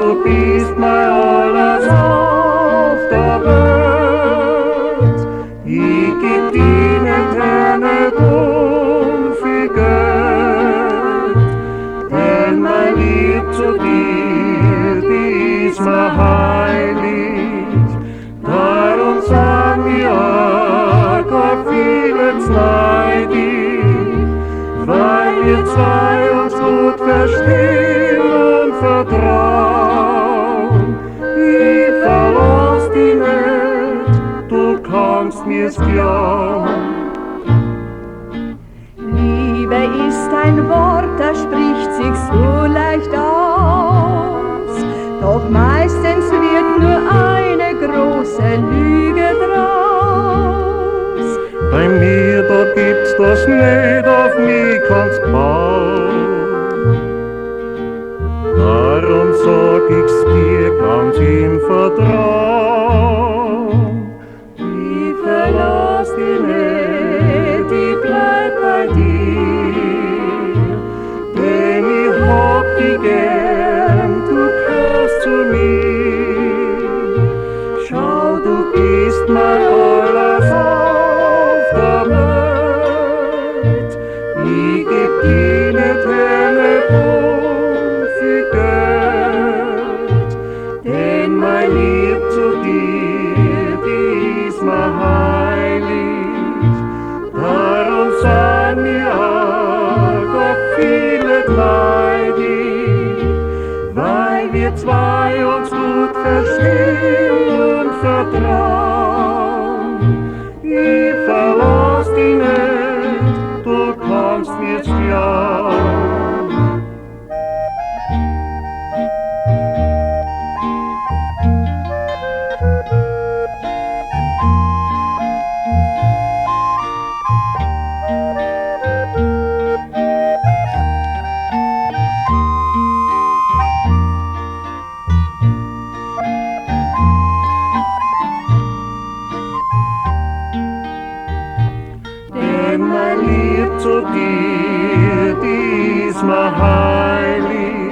du bist mein alles auf der Welt. Ich geb dir nicht her, nicht viel Geld, denn mein Lieb zu dir, die ist mir heilig. Darum sag mir auch Gott vieles neidig, weil wir zwei uns gut verstehen und vertrauen. Ich verlass dich nicht, du kannst mir's glauben. Liebe ist ein Wort, das spricht sich so leicht aus, doch meistens wird nur eine große Lüge draus. Bei mir, da gibt's das nicht, auf mich kannst bauen. Darum sag ich's dir ganz im Vertrauen. Ich verlass dich nicht, ich bleib bei dir, denn ich hab dich gern, du gehörst zu mir. Schau, du bist mein alles auf der Welt. Ich geb dir nicht her, nicht viel Geld, denn mein Lieb zu dir, die ist mir heilig. Darum sei mir auch Gott viele neidig, weil wir zwei uns gut verstehen und vertrauen. Ich verlass dich nicht, du kannst mir's glauben. Denn mein Lieb zu dir, die ist mir heilig.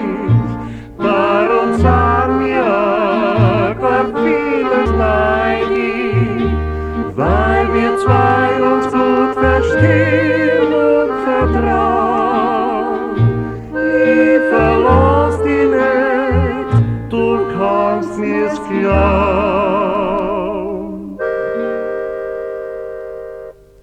Darum sag mir Gott vieles neidig, weil wir zwei uns gut verstehen und vertrauen. Ich verlass dich nicht, du kannst mir's glauben.